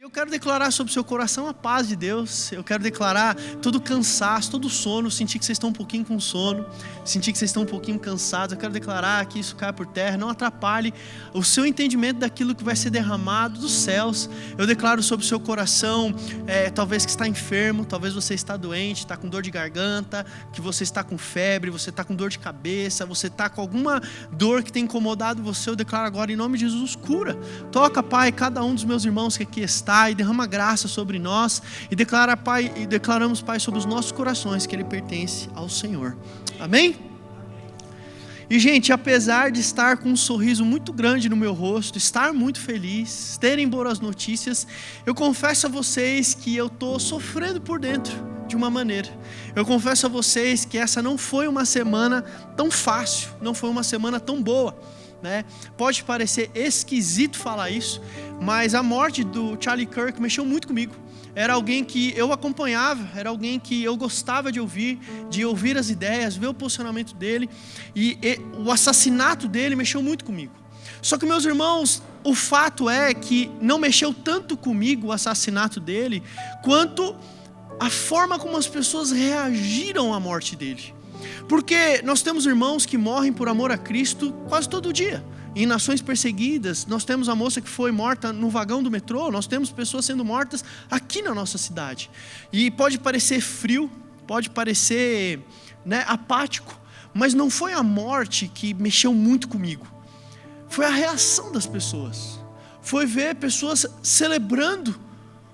Eu quero declarar sobre o seu coração a paz de Deus. Eu quero declarar todo cansaço, todo sono. Sentir que vocês estão um pouquinho com sono, sentir que vocês estão um pouquinho cansados. Eu quero declarar que isso caia por terra, não atrapalhe o seu entendimento daquilo que vai ser derramado dos céus. Eu declaro sobre o seu coração, talvez que está enfermo, talvez você está doente, está com dor de garganta, que você está com febre, você está com dor de cabeça, você está com alguma dor que tem incomodado você. Eu declaro agora em nome de Jesus, cura. Toca, Pai, cada um dos meus irmãos que aqui está, e derrama graça sobre nós, e declara, Pai, e declaramos, Pai, sobre os nossos corações que Ele pertence ao Senhor. Amém? E gente, apesar de estar com um sorriso muito grande no meu rosto, estar muito feliz, terem boas notícias, eu confesso a vocês que eu estou sofrendo por dentro de uma maneira. Eu confesso a vocês que essa não foi uma semana tão fácil, não foi uma semana tão boa. Pode parecer esquisito falar isso, mas a morte do Charlie Kirk mexeu muito comigo. Era alguém que eu acompanhava, era alguém que eu gostava de ouvir as ideias, ver o posicionamento dele, e o assassinato dele mexeu muito comigo. Só que, meus irmãos, o fato é que não mexeu tanto comigo o assassinato dele, quanto a forma como as pessoas reagiram à morte dele. Porque nós temos irmãos que morrem por amor a Cristo quase todo dia. Em nações perseguidas, nós temos a moça que foi morta no vagão do metrô, nós temos pessoas sendo mortas aqui na nossa cidade. E pode parecer frio, pode parecer apático, mas não foi a morte que mexeu muito comigo. Foi a reação das pessoas. Foi ver pessoas celebrando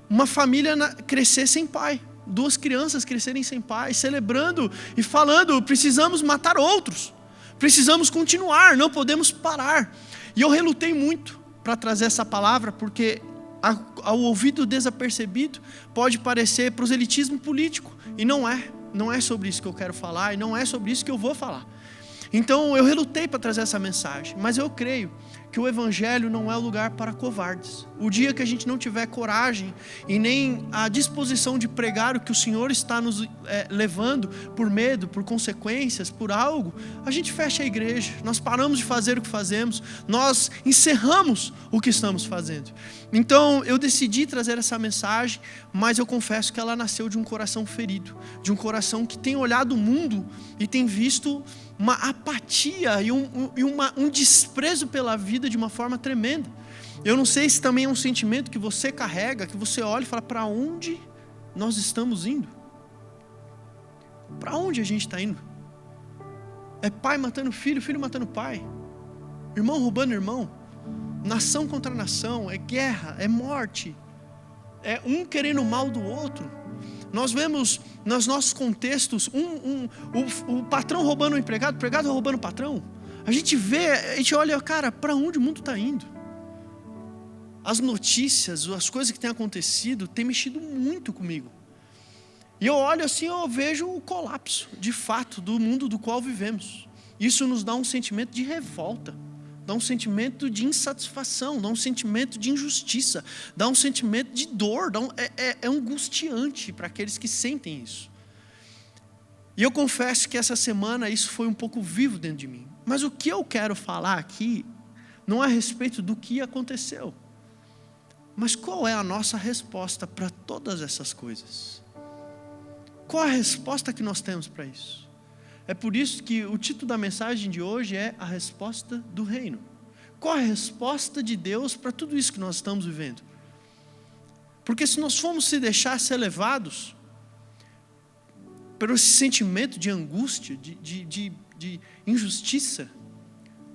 uma família crescer sem pai. 2 crianças crescerem sem pai, celebrando e falando, precisamos matar outros, precisamos continuar, não podemos parar. E eu relutei muito para trazer essa palavra, porque ao ouvido desapercebido pode parecer proselitismo político, e não é sobre isso que eu quero falar, e não é sobre isso que eu vou falar. Então eu relutei para trazer essa mensagem, mas eu creio que o Evangelho não é o lugar para covardes. O dia que a gente não tiver coragem e nem a disposição de pregar o que o Senhor está nos levando, por medo, por consequências, por algo, a gente fecha a igreja, nós paramos de fazer o que fazemos, nós encerramos o que estamos fazendo. Então eu decidi trazer essa mensagem, mas eu confesso que ela nasceu de um coração ferido, de um coração que tem olhado o mundo e tem visto uma apatia e um desprezo pela vida de uma forma tremenda. Eu não sei se também é um sentimento que você carrega, que você olha e fala, para onde nós estamos indo? Para onde a gente está indo? É pai matando filho, filho matando pai, irmão roubando irmão, nação contra nação, é guerra, é morte, é um querendo o mal do outro. Nós vemos nos nossos contextos o patrão roubando o empregado roubando o patrão. A gente vê, a gente olha, cara, para onde o mundo está indo? As notícias, as coisas que têm acontecido, têm mexido muito comigo. E eu olho assim, eu vejo o colapso, de fato, do mundo do qual vivemos. Isso nos dá um sentimento de revolta, dá um sentimento de insatisfação, dá um sentimento de injustiça, dá um sentimento de dor, é angustiante para aqueles que sentem isso. E eu confesso que essa semana isso foi um pouco vivo dentro de mim. Mas o que eu quero falar aqui não é a respeito do que aconteceu, mas qual é a nossa resposta para todas essas coisas? Qual a resposta que nós temos para isso? É por isso que o título da mensagem de hoje é a resposta do reino. Qual a resposta de Deus para tudo isso que nós estamos vivendo? Porque se nós formos se deixar ser levados pelo esse sentimento de angústia, de injustiça,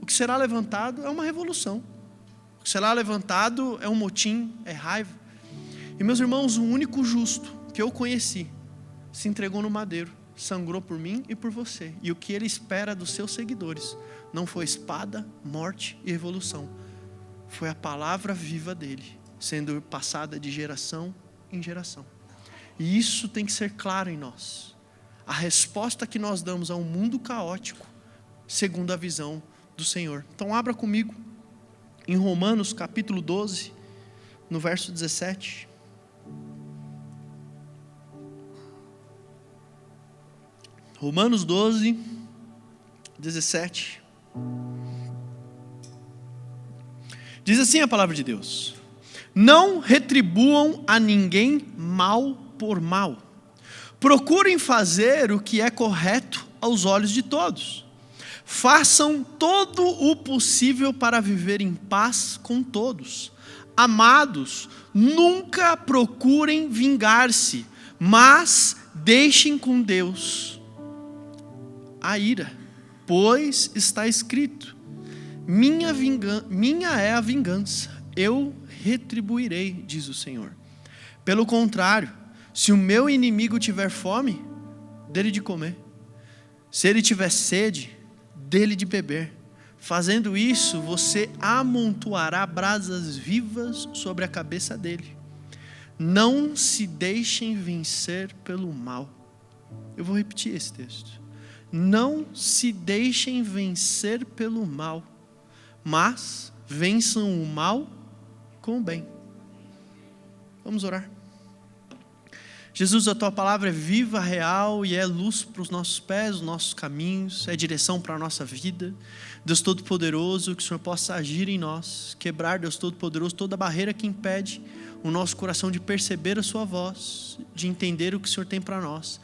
o que será levantado é uma revolução. O que será levantado é um motim, é raiva. E meus irmãos, o único justo que eu conheci se entregou no madeiro, sangrou por mim e por você. E o que ele espera dos seus seguidores não foi espada, morte e revolução. Foi a palavra viva dele, sendo passada de geração em geração. E isso tem que ser claro em nós. A resposta que nós damos a um mundo caótico, segundo a visão do Senhor. Então abra comigo em Romanos capítulo 12, no verso 17. Romanos 12, 17. Diz assim a palavra de Deus: Não retribuam a ninguém mal por mal. Procurem fazer o que é correto aos olhos de todos. Façam todo o possível para viver em paz com todos. Amados, nunca procurem vingar-se, mas deixem com Deus a ira, pois está escrito: minha é a vingança, eu retribuirei, diz o Senhor. Pelo contrário, se o meu inimigo tiver fome, dele de comer. Se ele tiver sede, dele de beber. Fazendo isso, você amontoará brasas vivas sobre a cabeça dele. Não se deixem vencer pelo mal. Eu vou repetir esse texto. Não se deixem vencer pelo mal, mas vençam o mal com o bem. Vamos orar. Jesus, a Tua palavra é viva, real e é luz para os nossos pés, os nossos caminhos, é direção para a nossa vida. Deus Todo-Poderoso, que o Senhor possa agir em nós, quebrar, Deus Todo-Poderoso, toda barreira que impede o nosso coração de perceber a Sua voz, de entender o que o Senhor tem para nós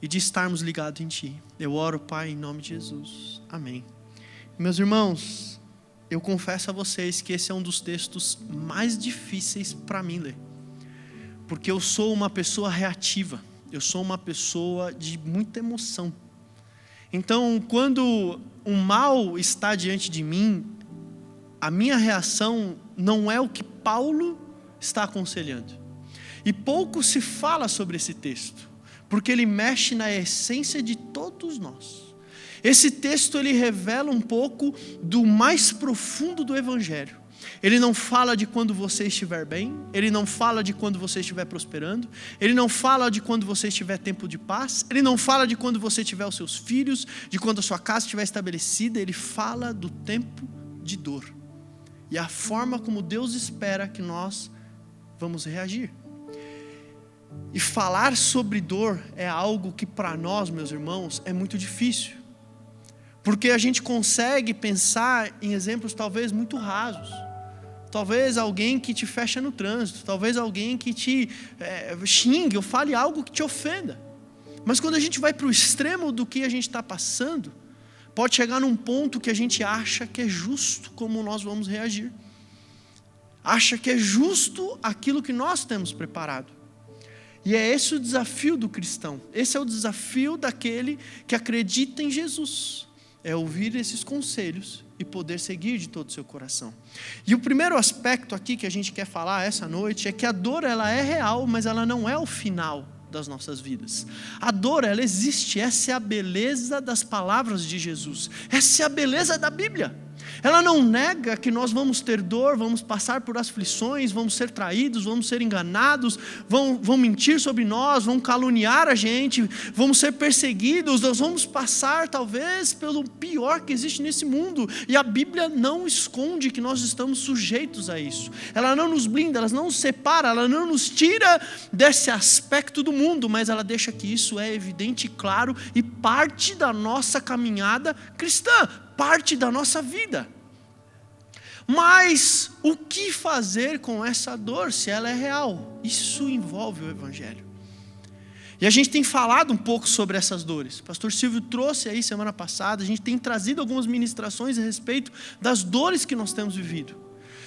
e de estarmos ligados em Ti. Eu oro, Pai, em nome de Jesus. Amém. Meus irmãos, eu confesso a vocês que esse é um dos textos mais difíceis para mim ler. Porque eu sou uma pessoa reativa, eu sou uma pessoa de muita emoção. Então, quando o mal está diante de mim, a minha reação não é o que Paulo está aconselhando. E pouco se fala sobre esse texto, porque ele mexe na essência de todos nós. Esse texto ele revela um pouco do mais profundo do Evangelho. Ele não fala de quando você estiver bem, ele não fala de quando você estiver prosperando, ele não fala de quando você estiver tempo de paz, ele não fala de quando você tiver os seus filhos, de quando a sua casa estiver estabelecida, ele fala do tempo de dor. E a forma como Deus espera que nós vamos reagir. E falar sobre dor é algo que para nós, meus irmãos, é muito difícil. Porque a gente consegue pensar em exemplos talvez muito rasos. Talvez alguém que te fecha no trânsito, talvez alguém que te xingue ou fale algo que te ofenda. Mas quando a gente vai para o extremo do que a gente está passando, pode chegar num ponto que a gente acha que é justo como nós vamos reagir. Acha que é justo aquilo que nós temos preparado. E é esse o desafio do cristão. Esse é o desafio daquele que acredita em Jesus. É ouvir esses conselhos e poder seguir de todo o seu coração. E o primeiro aspecto aqui que a gente quer falar essa noite é que a dor ela é real, mas ela não é o final das nossas vidas. A dor ela existe, essa é a beleza das palavras de Jesus. Essa é a beleza da Bíblia. Ela não nega que nós vamos ter dor, vamos passar por aflições, vamos ser traídos, vamos ser enganados, vão mentir sobre nós, vão caluniar a gente, vamos ser perseguidos, nós vamos passar talvez pelo pior que existe nesse mundo. E a Bíblia não esconde que nós estamos sujeitos a isso. Ela não nos blinda, ela não nos separa, ela não nos tira desse aspecto do mundo, mas ela deixa que isso é evidente e claro e parte da nossa caminhada cristã, parte da nossa vida. Mas o que fazer com essa dor se ela é real? Isso envolve o Evangelho. E a gente tem falado um pouco sobre essas dores. O pastor Silvio trouxe aí semana passada, a gente tem trazido algumas ministrações a respeito das dores que nós temos vivido.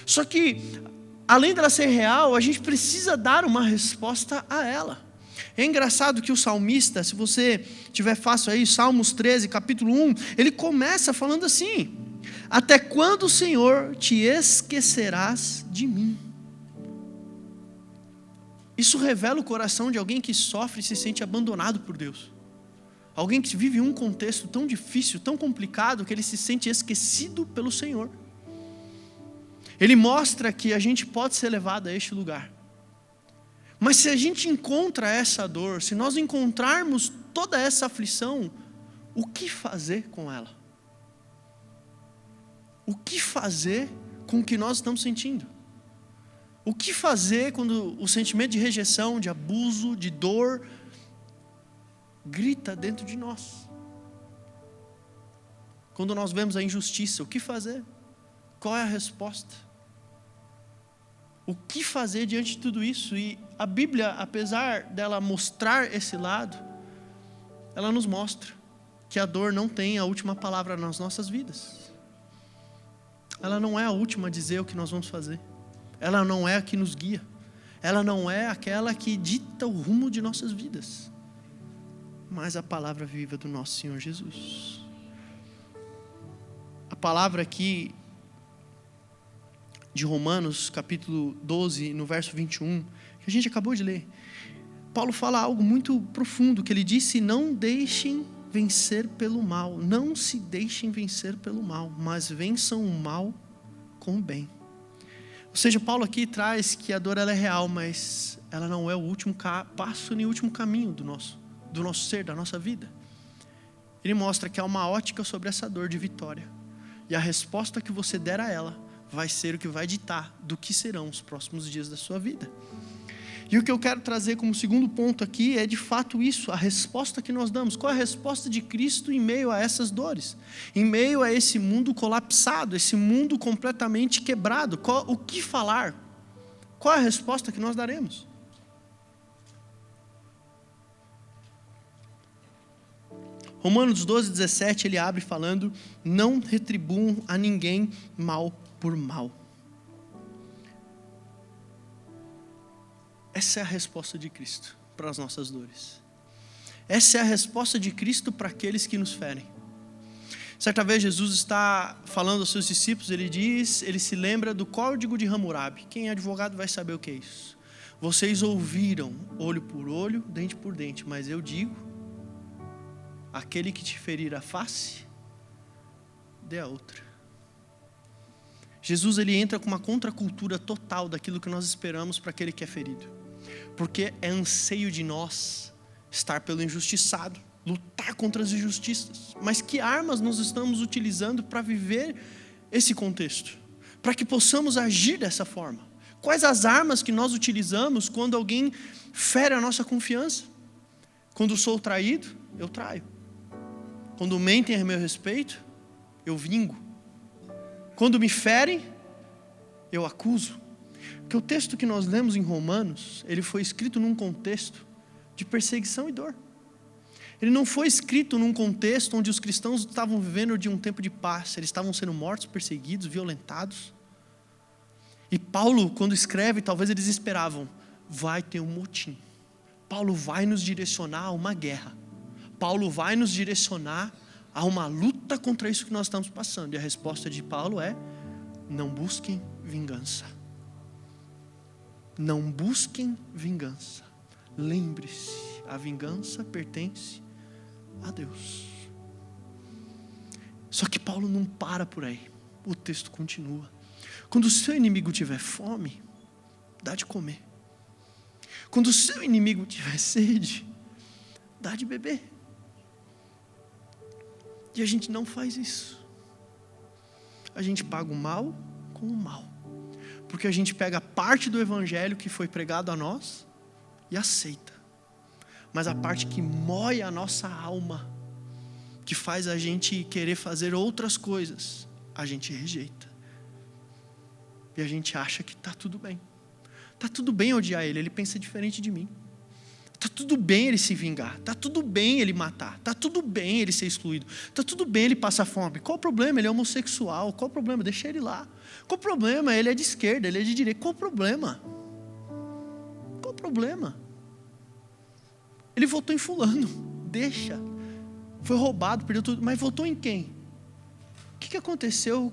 Só que, além dela ser real, a gente precisa dar uma resposta a ela. É engraçado que o salmista, se você tiver fácil aí, Salmos 13, capítulo 1, ele começa falando assim: até quando, Senhor, te esquecerás de mim? Isso revela o coração de alguém que sofre e se sente abandonado por Deus. Alguém que vive um contexto tão difícil, tão complicado, que ele se sente esquecido pelo Senhor. Ele mostra que a gente pode ser levado a este lugar. Mas se a gente encontra essa dor, se nós encontrarmos toda essa aflição, o que fazer com ela? O que fazer com o que nós estamos sentindo? O que fazer quando o sentimento de rejeição, de abuso, de dor, grita dentro de nós? Quando nós vemos a injustiça, o que fazer? Qual é a resposta? O que fazer diante de tudo isso? E a Bíblia, apesar dela mostrar esse lado, ela nos mostra que a dor não tem a última palavra nas nossas vidas. Ela não é a última a dizer o que nós vamos fazer. Ela não é a que nos guia. Ela não é aquela que dita o rumo de nossas vidas. Mas a palavra viva do nosso Senhor Jesus. A palavra aqui de Romanos, capítulo 12, no verso 21, que a gente acabou de ler. Paulo fala algo muito profundo, que ele disse: não deixem vencer pelo mal, não se deixem vencer pelo mal, mas vençam o mal com o bem. Ou seja, Paulo aqui traz que a dor ela é real, mas ela não é o último passo nem o último caminho do nosso ser, da nossa vida. Ele mostra que há uma ótica sobre essa dor de vitória. E a resposta que você der a ela vai ser o que vai ditar do que serão os próximos dias da sua vida. E o que eu quero trazer como segundo ponto aqui é de fato isso, a resposta que nós damos. Qual é a resposta de Cristo em meio a essas dores? Em meio a esse mundo colapsado, esse mundo completamente quebrado. O que falar? Qual é a resposta que nós daremos? Romanos 12, 17, ele abre falando: não retribuam a ninguém mal por mal. Essa é a resposta de Cristo para as nossas dores. Essa é a resposta de Cristo para aqueles que nos ferem. Certa vez Jesus está falando aos seus discípulos, ele se lembra do código de Hammurabi. Quem é advogado vai saber o que é isso. Vocês ouviram olho por olho, dente por dente, mas eu digo: aquele que te ferir a face, dê a outra. Jesus ele entra com uma contracultura total daquilo que nós esperamos para aquele que é ferido. Porque é anseio de nós estar pelo injustiçado, lutar contra as injustiças. Mas que armas nós estamos utilizando para viver esse contexto? Para que possamos agir dessa forma? Quais as armas que nós utilizamos quando alguém fere a nossa confiança? Quando sou traído, eu traio. Quando mentem a meu respeito, eu vingo. Quando me ferem, eu acuso. Porque o texto que nós lemos em Romanos, ele foi escrito num contexto de perseguição e dor. Ele não foi escrito num contexto onde os cristãos estavam vivendo de um tempo de paz. Eles estavam sendo mortos, perseguidos, violentados. E Paulo, quando escreve, talvez eles esperavam: vai ter um motim. Paulo vai nos direcionar a uma guerra. Paulo vai nos direcionar a uma luta contra isso que nós estamos passando. E a resposta de Paulo é: não busquem vingança. Não busquem vingança. Lembre-se, a vingança pertence a Deus. Só que Paulo não para por aí. O texto continua. Quando o seu inimigo tiver fome, dá de comer. Quando o seu inimigo tiver sede, dá de beber. E a gente não faz isso. A gente paga o mal com o mal. Porque a gente pega a parte do evangelho que foi pregado a nós e aceita. Mas a parte que mói a nossa alma, que faz a gente querer fazer outras coisas, a gente rejeita. E a gente acha que está tudo bem. Está tudo bem odiar ele pensa diferente de mim. Está tudo bem ele se vingar, está tudo bem ele matar, está tudo bem ele ser excluído, está tudo bem ele passar fome. Qual o problema? Ele é homossexual, qual o problema? Deixa ele lá. Qual o problema? Ele é de esquerda, ele é de direita, qual o problema? Qual o problema? Ele votou em fulano, deixa. Foi roubado, perdeu tudo, mas votou em quem? O que aconteceu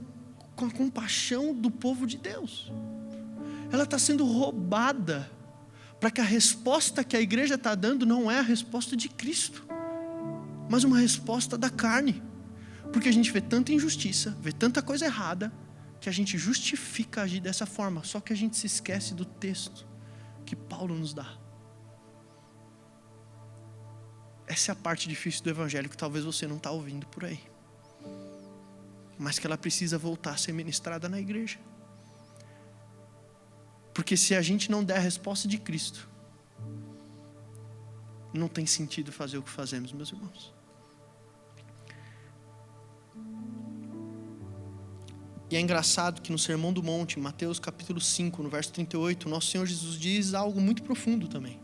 com a compaixão do povo de Deus? Ela está sendo roubada, para que a resposta que a igreja está dando não é a resposta de Cristo, mas uma resposta da carne. Porque a gente vê tanta injustiça, vê tanta coisa errada, que a gente justifica agir dessa forma. Só que a gente se esquece do texto que Paulo nos dá. Essa é a parte difícil do evangelho que talvez você não está ouvindo por aí, mas que ela precisa voltar a ser ministrada na igreja. Porque se a gente não der a resposta de Cristo, não tem sentido fazer o que fazemos, meus irmãos. E é engraçado que no Sermão do Monte, Mateus capítulo 5, no verso 38, nosso Senhor Jesus diz algo muito profundo também.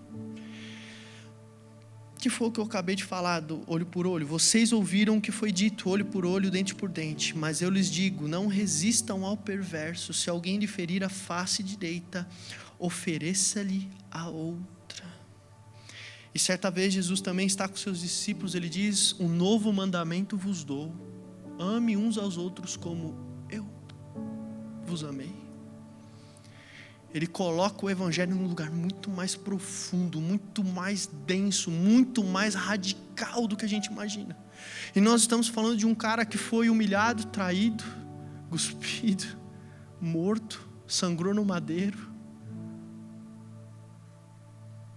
Que foi o que eu acabei de falar do olho por olho. Vocês ouviram o que foi dito, olho por olho, dente por dente. Mas eu lhes digo, não resistam ao perverso. Se alguém lhe ferir a face direita, ofereça-lhe a outra. E certa vez Jesus também está com seus discípulos. Ele diz, um novo mandamento vos dou. Ame uns aos outros como eu vos amei. Ele coloca o evangelho num lugar muito mais profundo, muito mais denso, muito mais radical do que a gente imagina. E nós estamos falando de um cara que foi humilhado, traído, cuspido, morto, sangrou no madeiro.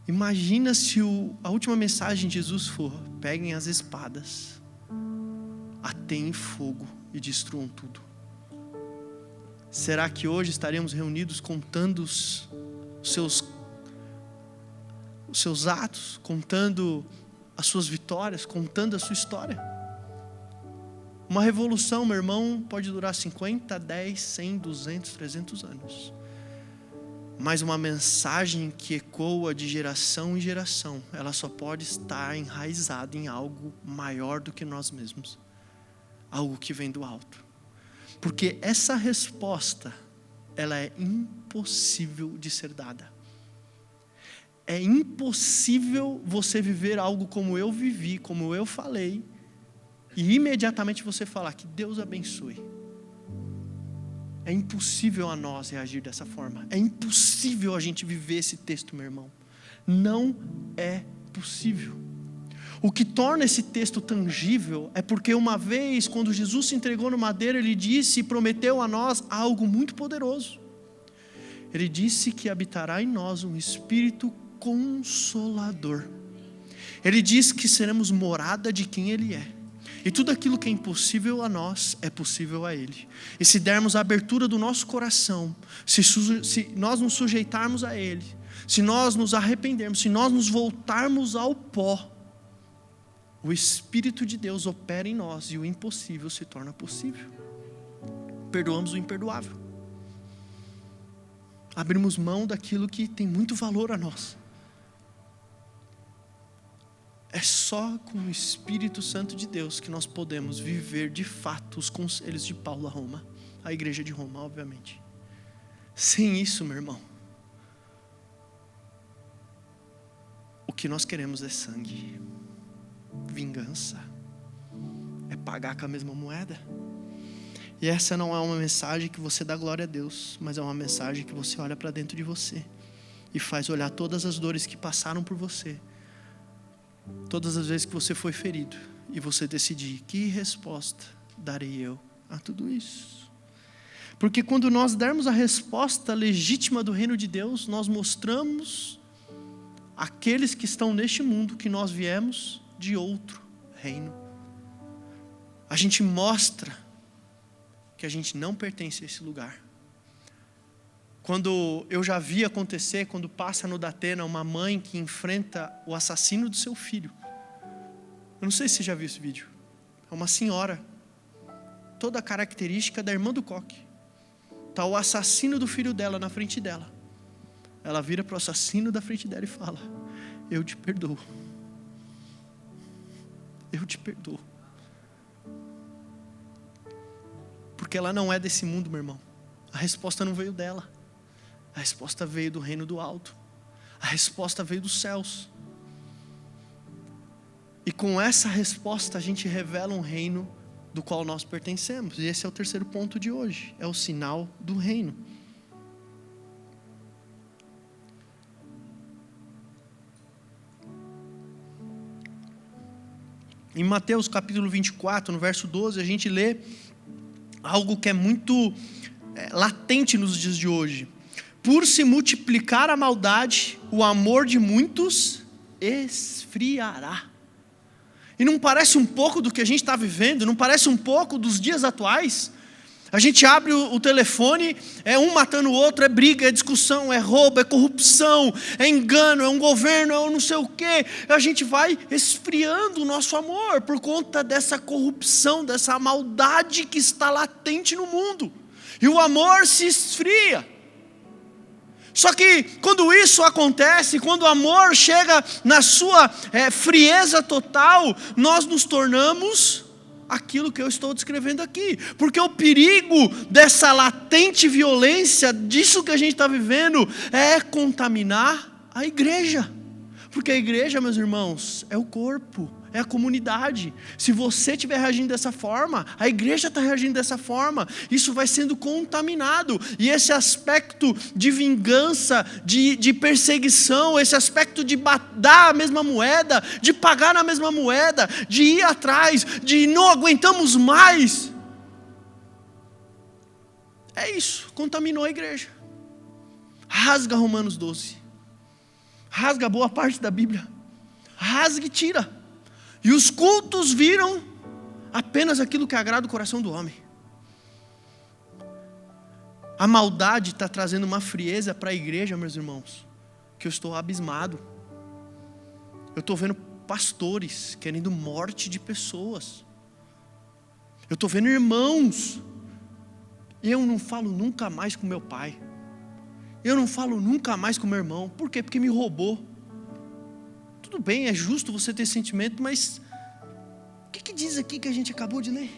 Imagina se a última mensagem de Jesus for: peguem as espadas, ateiem fogo e destruam tudo. Será que hoje estaremos reunidos contando os seus atos, contando as suas vitórias, contando a sua história? Uma revolução, meu irmão, pode durar 50, 10, 100, 200, 300 anos. Mas uma mensagem que ecoa de geração em geração, ela só pode estar enraizada em algo maior do que nós mesmos. Algo que vem do alto. Porque essa resposta, ela é impossível de ser dada. É impossível você viver algo como eu vivi, como eu falei, e imediatamente você falar que Deus abençoe. É impossível a nós reagir dessa forma. É impossível a gente viver esse texto, meu irmão. Não é possível. O que torna esse texto tangível é porque uma vez, quando Jesus se entregou no madeiro, ele disse e prometeu a nós algo muito poderoso. Ele disse que habitará em nós um Espírito Consolador. Ele disse que seremos morada de quem Ele é. E tudo aquilo que é impossível a nós, é possível a Ele. E se dermos a abertura do nosso coração, se nós nos sujeitarmos a Ele, se nós nos arrependermos, se nós nos voltarmos ao pó, o Espírito de Deus opera em nós e o impossível se torna possível. Perdoamos o imperdoável. Abrimos mão daquilo que tem muito valor a nós. É só com o Espírito Santo de Deus que nós podemos viver de fato os conselhos de Paulo a Roma, a igreja de Roma, obviamente. Sem isso, meu irmão, o que nós queremos é sangue. Vingança, é pagar com a mesma moeda. E essa não é uma mensagem que você dá glória a Deus, mas é uma mensagem que você olha para dentro de você e faz olhar todas as dores que passaram por você, todas as vezes que você foi ferido, e você decidir: que resposta darei eu a tudo isso? Porque quando nós dermos a resposta legítima do reino de Deus, nós mostramos àqueles que estão neste mundo que nós viemos de outro reino. A gente mostra que a gente não pertence a esse lugar. Quando eu já vi acontecer, quando passa no Datena, uma mãe que enfrenta o assassino do seu filho. Eu não sei se você já viu esse vídeo. É uma senhora, toda a característica da irmã do Coque. Está o assassino do filho dela na frente dela. Ela vira para o assassino da frente dela e fala: eu te perdoo. Eu te perdoo. Porque ela não é desse mundo, meu irmão. A resposta não veio dela. A resposta veio do reino do alto. A resposta veio dos céus. E com essa resposta a gente revela um reino do qual nós pertencemos. E esse é o terceiro ponto de hoje. É o sinal do reino. Em Mateus capítulo 24, no verso 12, a gente lê algo que é muito latente nos dias de hoje. Por se multiplicar a maldade, o amor de muitos esfriará. E não parece um pouco do que a gente está vivendo? Não parece um pouco dos dias atuais? A gente abre o telefone, é um matando o outro, é briga, é discussão, é roubo, é corrupção, é engano, é um governo, é um não sei o quê. A gente vai esfriando o nosso amor por conta dessa corrupção, dessa maldade que está latente no mundo. E o amor se esfria. Só que quando isso acontece, quando o amor chega na sua frieza total, nós nos tornamos aquilo que eu estou descrevendo aqui. Porque o perigo dessa latente violência, disso que a gente está vivendo, é contaminar a igreja. Porque a igreja, meus irmãos, é o corpo, é a comunidade. Se você estiver reagindo dessa forma, a igreja está reagindo dessa forma, isso vai sendo contaminado. E esse aspecto de vingança, de perseguição, esse aspecto de dar a mesma moeda, de pagar na mesma moeda, de ir atrás, de não aguentamos mais, é isso, contaminou a igreja. Rasga Romanos 12, rasga boa parte da Bíblia, rasga e tira. E os cultos viram apenas aquilo que agrada o coração do homem. A maldade está trazendo uma frieza para a igreja, meus irmãos, que eu estou abismado. Eu estou vendo pastores querendo morte de pessoas. Eu estou vendo irmãos. Eu não falo nunca mais com meu pai. Eu não falo nunca mais com meu irmão. Por quê? Porque me roubou. Tudo bem, é justo você ter sentimento, mas o que diz aqui que a gente acabou de ler?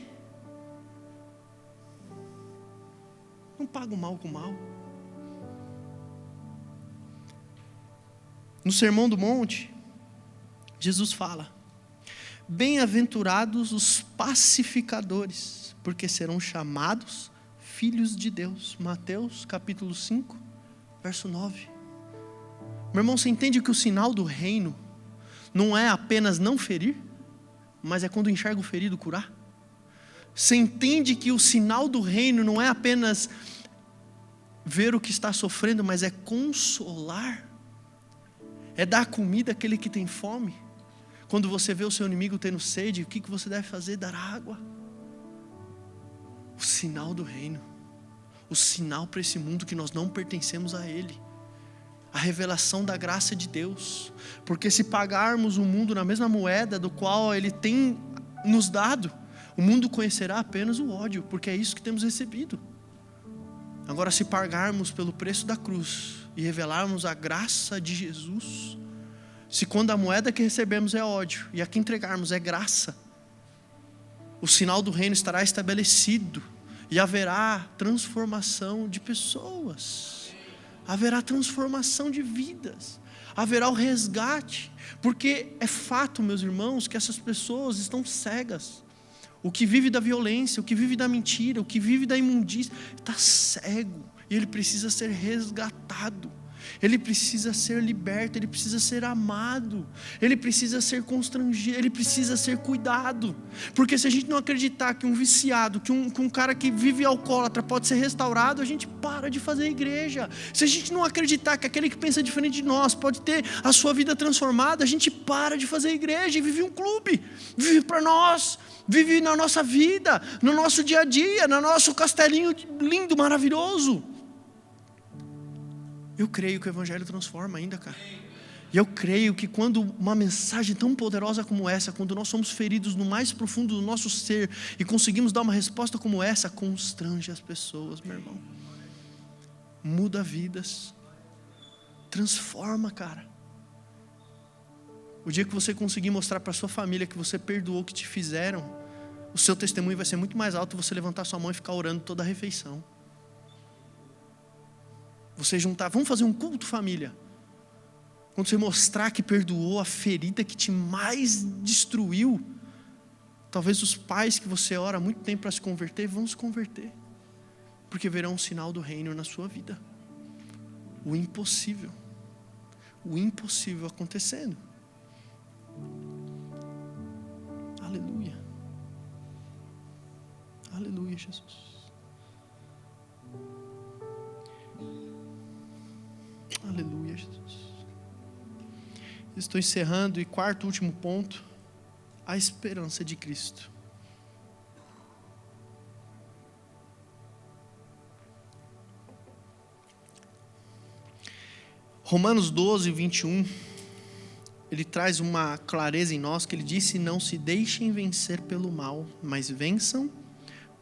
Não paga o mal com o mal. No Sermão do Monte, Jesus fala: bem-aventurados os pacificadores, porque serão chamados filhos de Deus. Mateus capítulo 5, verso 9. Meu irmão, você entende que o sinal do reino não é apenas não ferir, mas é quando enxerga o ferido curar? Você entende que o sinal do reino não é apenas ver o que está sofrendo, mas é consolar, é dar comida àquele que tem fome. Quando você vê o seu inimigo tendo sede, o que você deve fazer? Dar água. O sinal do reino, o sinal para esse mundo que nós não pertencemos a ele. A revelação da graça de Deus. Porque se pagarmos o mundo na mesma moeda do qual Ele tem nos dado, o mundo conhecerá apenas o ódio, porque é isso que temos recebido. Agora, se pagarmos pelo preço da cruz e revelarmos a graça de Jesus, se quando a moeda que recebemos é ódio e a que entregarmos é graça, o sinal do reino estará estabelecido e haverá transformação de pessoas. Haverá transformação de vidas, haverá o resgate, porque é fato, meus irmãos, que essas pessoas estão cegas. O que vive da violência, o que vive da mentira, o que vive da imundícia, está cego, e ele precisa ser resgatado, ele precisa ser liberto, ele precisa ser amado, ele precisa ser constrangido, ele precisa ser cuidado. Porque se a gente não acreditar que um viciado, que um cara que vive alcoólatra pode ser restaurado, a gente para de fazer igreja. Se a gente não acreditar que aquele que pensa diferente de nós pode ter a sua vida transformada, a gente para de fazer igreja e vive um clube, vive para nós, vive na nossa vida, no nosso dia a dia, no nosso castelinho lindo, maravilhoso. Eu creio que o Evangelho transforma ainda, cara. E eu creio que quando uma mensagem tão poderosa como essa, quando nós somos feridos no mais profundo do nosso ser e conseguimos dar uma resposta como essa, constrange as pessoas, meu irmão. Muda vidas. Transforma, cara. O dia que você conseguir mostrar para sua família que você perdoou o que te fizeram, o seu testemunho vai ser muito mais alto você levantar sua mão e ficar orando toda a refeição. Você juntar, vamos fazer um culto família. Quando você mostrar que perdoou a ferida que te mais destruiu, talvez os pais que você ora há muito tempo para se converter, vão se converter. Porque verão um sinal do reino na sua vida. O impossível acontecendo. Aleluia. Aleluia, Jesus. Aleluia, Jesus. Estou encerrando, e quarto, último ponto, a esperança de Cristo. Romanos 12, 21, ele traz uma clareza em nós, que ele disse: não se deixem vencer pelo mal, mas vençam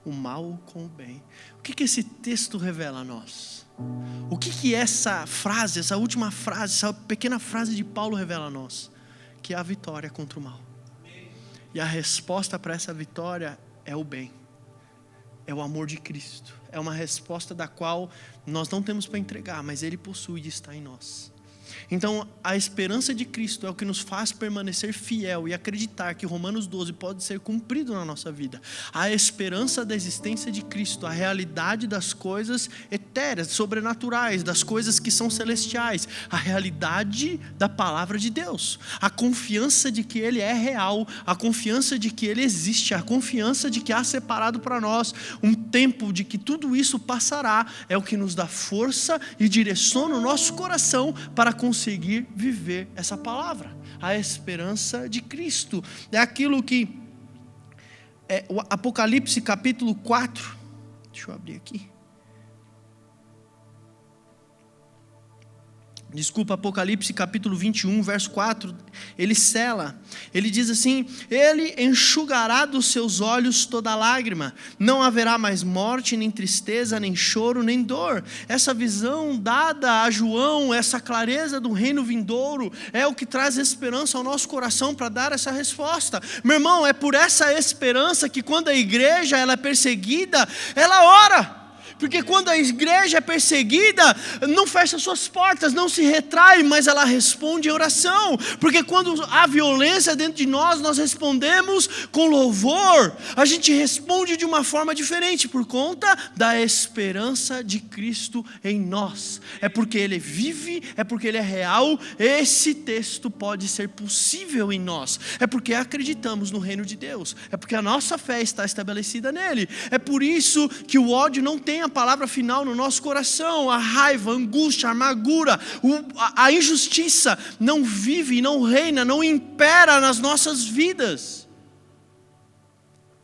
o mal com o bem. O que esse texto revela a nós? O que essa frase, essa última frase, essa pequena frase de Paulo revela a nós? Que é a vitória contra o mal. E a resposta para essa vitória é o bem. É o amor de Cristo. É uma resposta da qual nós não temos para entregar, mas Ele possui e está em nós. Então, a esperança de Cristo é o que nos faz permanecer fiel e acreditar que Romanos 12 pode ser cumprido na nossa vida. A esperança da existência de Cristo, a realidade das coisas etéreas, sobrenaturais, das coisas que são celestiais, a realidade da palavra de Deus, a confiança de que Ele é real, a confiança de que Ele existe, a confiança de que há separado para nós um tempo de que tudo isso passará, é o que nos dá força e direciona o nosso coração para conseguir viver essa palavra. A esperança de Cristo é aquilo que o Apocalipse capítulo 4, deixa eu abrir aqui, Apocalipse capítulo 21, verso 4, ele sela, ele diz assim: Ele enxugará dos seus olhos toda lágrima, não haverá mais morte, nem tristeza, nem choro, nem dor. Essa visão dada a João, essa clareza do reino vindouro, é o que traz esperança ao nosso coração para dar essa resposta. Meu irmão, é por essa esperança que quando a igreja ela é perseguida, ela ora. Porque quando a igreja é perseguida, não fecha suas portas, não se retrai, mas ela responde em oração. Porque quando há violência dentro de nós, nós respondemos com louvor. A gente responde de uma forma diferente, por conta da esperança de Cristo em nós. É porque Ele vive, é porque Ele é real. Esse texto pode ser possível em nós. É porque acreditamos no reino de Deus. É porque a nossa fé está estabelecida nele. É por isso que o ódio não tem a palavra final no nosso coração. A raiva, a angústia, a amargura, a injustiça não vive, não reina, não impera nas nossas vidas.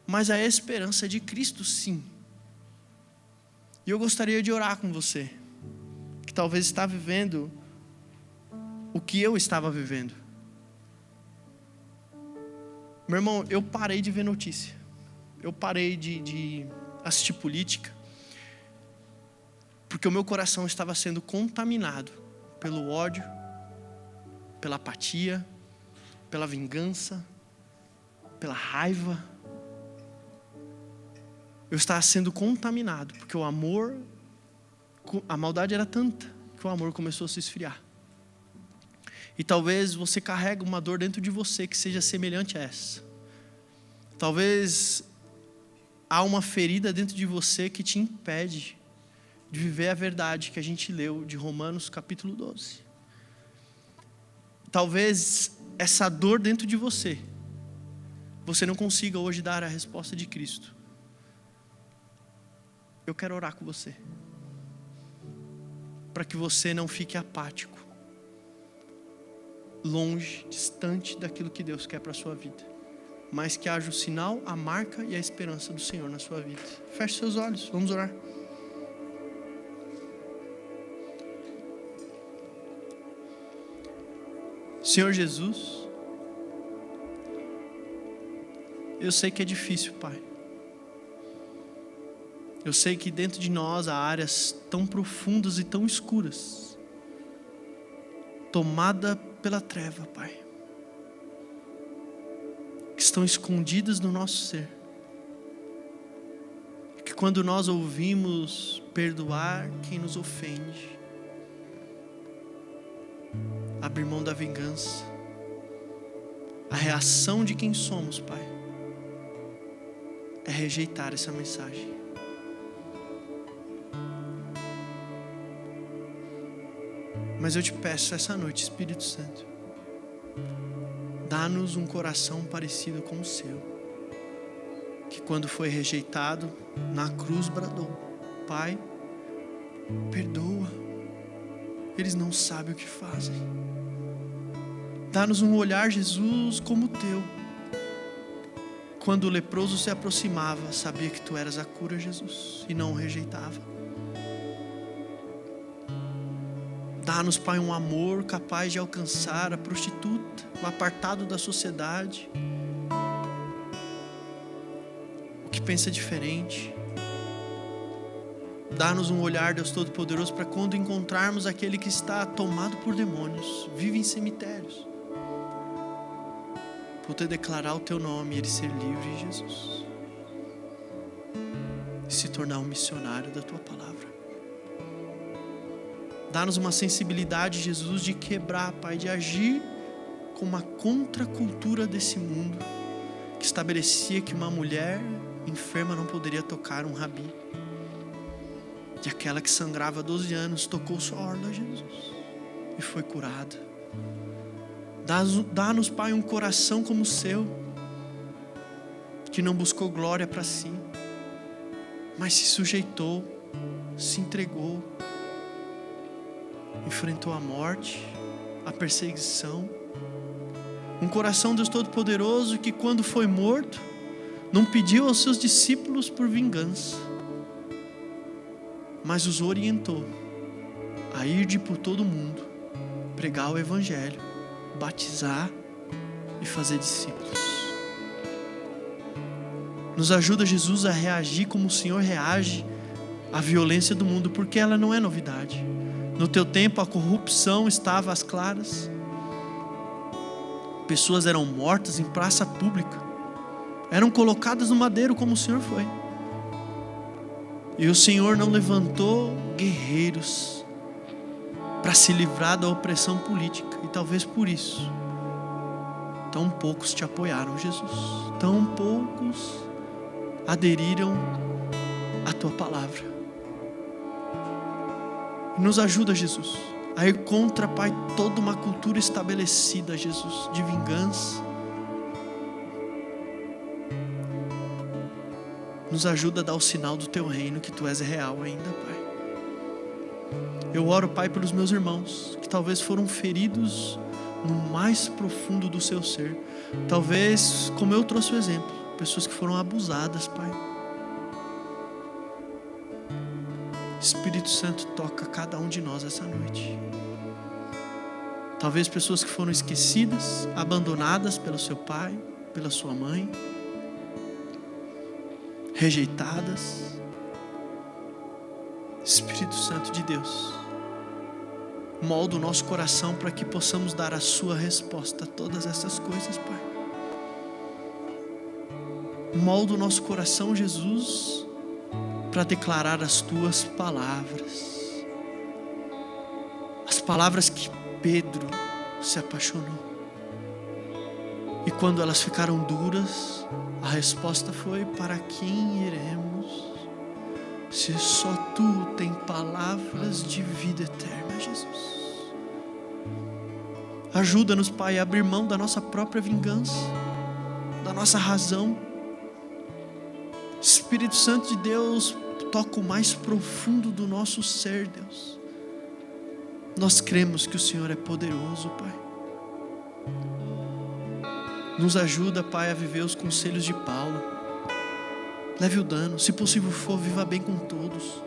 Mas a esperança de Cristo sim. E eu gostaria de orar com você, que talvez está vivendo o que eu estava vivendo. Meu irmão, eu parei de ver notícia. Eu parei de assistir política. Porque o meu coração estava sendo contaminado pelo ódio, pela apatia, pela vingança, pela raiva. Eu estava sendo contaminado, porque o amor, a maldade era tanta, que o amor começou a se esfriar. E talvez você carregue uma dor dentro de você que seja semelhante a essa. Talvez há uma ferida dentro de você que te impede de viver a verdade que a gente leu de Romanos capítulo 12. Talvez essa dor dentro de você não consiga hoje dar a resposta de Cristo. Eu quero orar com você, para que você não fique apático, longe, distante daquilo que Deus quer para a sua vida, mas que haja o sinal, a marca e a esperança do Senhor na sua vida. Feche seus olhos, vamos orar. Senhor Jesus, eu sei que é difícil, Pai. Eu sei que dentro de nós há áreas tão profundas e tão escuras, tomada pela treva, Pai, que estão escondidas no nosso ser. Que quando nós ouvimos perdoar quem nos ofende, abrir mão da vingança, a reação de quem somos, Pai, é rejeitar essa mensagem. Mas eu te peço essa noite, Espírito Santo, dá-nos um coração parecido com o seu, que quando foi rejeitado na cruz bradou: Pai, perdoa, eles não sabem o que fazem. Dá-nos um olhar, Jesus, como o teu. Quando o leproso se aproximava, sabia que tu eras a cura, Jesus, e não o rejeitava. Dá-nos, Pai, um amor capaz de alcançar a prostituta, o apartado da sociedade, o que que pensa diferente. Dá-nos um olhar, Deus Todo-Poderoso, para quando encontrarmos aquele que está tomado por demônios, vive em cemitérios, poder declarar o Teu nome e ele ser livre, Jesus, e se tornar um missionário da Tua palavra. Dá-nos uma sensibilidade, Jesus, de quebrar, Pai, de agir com uma contracultura desse mundo, que estabelecia que uma mulher enferma não poderia tocar um rabi. E aquela que sangrava há 12 anos tocou sua orla, Jesus, e foi curada. Dá-nos, Pai, um coração como o seu, que não buscou glória para si, mas se sujeitou, se entregou, enfrentou a morte, a perseguição. Um coração, Deus Todo-Poderoso, que quando foi morto, não pediu aos seus discípulos por vingança, mas os orientou a ir por todo mundo, pregar o Evangelho, batizar e fazer discípulos. Nos ajuda, Jesus, a reagir como o Senhor reage à violência do mundo, porque ela não é novidade. No teu tempo a corrupção estava às claras, pessoas eram mortas em praça pública, eram colocadas no madeiro como o Senhor foi. E o Senhor não levantou guerreiros para se livrar da opressão política. E talvez por isso tão poucos te apoiaram, Jesus. Tão poucos aderiram à Tua palavra. Nos ajuda, Jesus, a ir contra, Pai, toda uma cultura estabelecida, Jesus, de vingança. Nos ajuda a dar o sinal do Teu reino, que Tu és real ainda, Pai. Eu oro, Pai, pelos meus irmãos, que talvez foram feridos no mais profundo do seu ser. Talvez, como eu trouxe o exemplo, pessoas que foram abusadas, Pai. Espírito Santo, toca cada um de nós essa noite. Talvez pessoas que foram esquecidas, abandonadas pelo seu pai, pela sua mãe, rejeitadas. Espírito Santo de Deus, molda o nosso coração para que possamos dar a sua resposta a todas essas coisas, Pai. Molda o nosso coração, Jesus, para declarar as Tuas palavras. As palavras que Pedro se apaixonou. E quando elas ficaram duras, a resposta foi: para quem iremos, se só Tu tem palavras de vida eterna, Jesus. Ajuda-nos, Pai, a abrir mão da nossa própria vingança, da nossa razão. Espírito Santo de Deus, toca o mais profundo do nosso ser, Deus. Nós cremos que o Senhor é poderoso, Pai. Nos ajuda, Pai, a viver os conselhos de Paulo. Leve o dano, se possível for, viva bem com todos.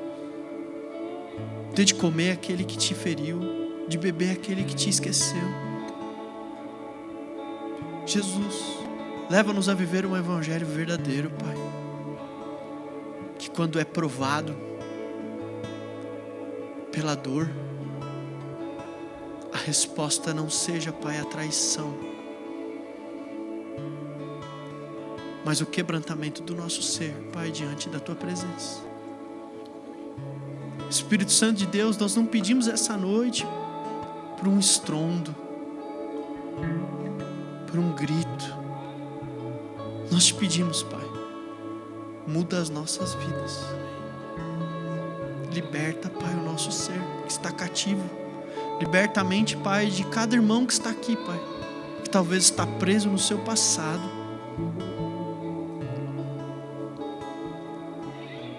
Dê de comer aquele que te feriu, de beber aquele que te esqueceu. Jesus, leva-nos a viver um evangelho verdadeiro, Pai. Que quando é provado pela dor, a resposta não seja, Pai, a traição, mas o quebrantamento do nosso ser, Pai, diante da Tua presença. Espírito Santo de Deus, nós não pedimos essa noite por um estrondo, por um grito. Nós te pedimos, Pai, muda as nossas vidas. Liberta, Pai, o nosso ser que está cativo. Liberta a mente, Pai, de cada irmão que está aqui, Pai, que talvez está preso no seu passado,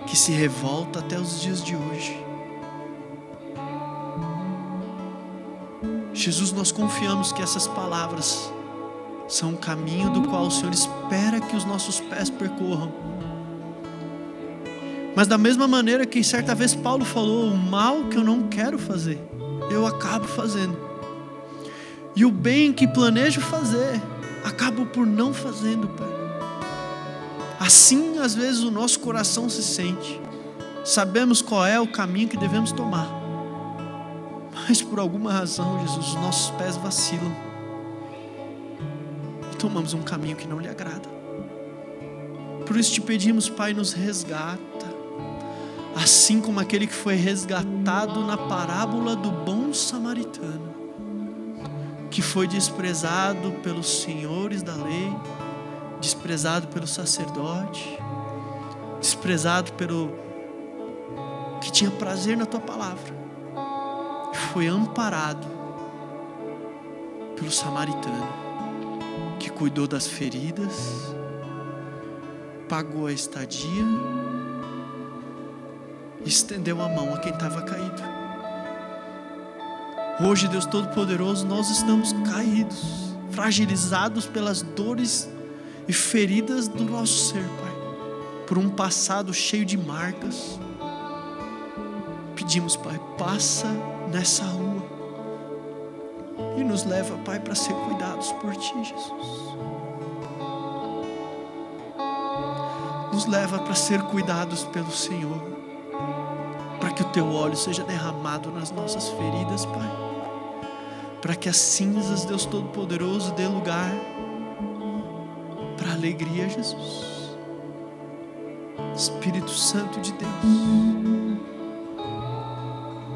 que se revolta até os dias de hoje. Jesus, nós confiamos que essas palavras são um caminho do qual o Senhor espera que os nossos pés percorram. Mas da mesma maneira que certa vez Paulo falou: o mal que eu não quero fazer, eu acabo fazendo. E o bem que planejo fazer, acabo por não fazendo, Pai. A Assim, às vezes, o nosso coração se sente. Sabemos qual é o caminho que devemos tomar, mas por alguma razão, Jesus, os nossos pés vacilam e tomamos um caminho que não lhe agrada. Por isso te pedimos, Pai, nos resgata, assim como aquele que foi resgatado na parábola do bom samaritano, que foi desprezado pelos senhores da lei, desprezado pelo sacerdote, desprezado pelo que tinha prazer na tua palavra, e foi amparado pelo samaritano, que cuidou das feridas, pagou a estadia, estendeu a mão a quem estava caído. Hoje, Deus Todo-Poderoso, nós estamos caídos, fragilizados pelas dores e feridas do nosso ser, Pai, por um passado cheio de marcas. Pedimos, Pai, passa nessa rua e nos leva, Pai, para ser cuidados por Ti, Jesus. Nos leva para ser cuidados pelo Senhor, para que o Teu óleo seja derramado nas nossas feridas, Pai, para que as cinzas, Deus Todo-Poderoso, dê lugar para a alegria, Jesus. Espírito Santo de Deus,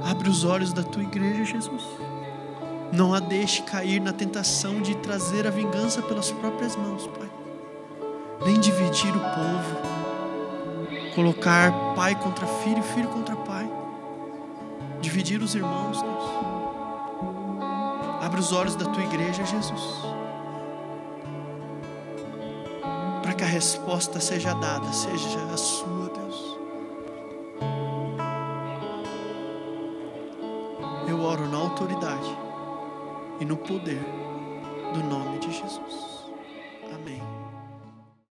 abre os olhos da Tua igreja, Jesus. Não a deixe cair na tentação de trazer a vingança pelas próprias mãos, Pai, nem dividir o povo, colocar pai contra filho, filho contra pai, dividir os irmãos, Deus. Abre os olhos da Tua igreja, Jesus, para que a resposta seja dada, seja a Sua, Deus. Eu oro na autoridade e no poder do nome de Jesus.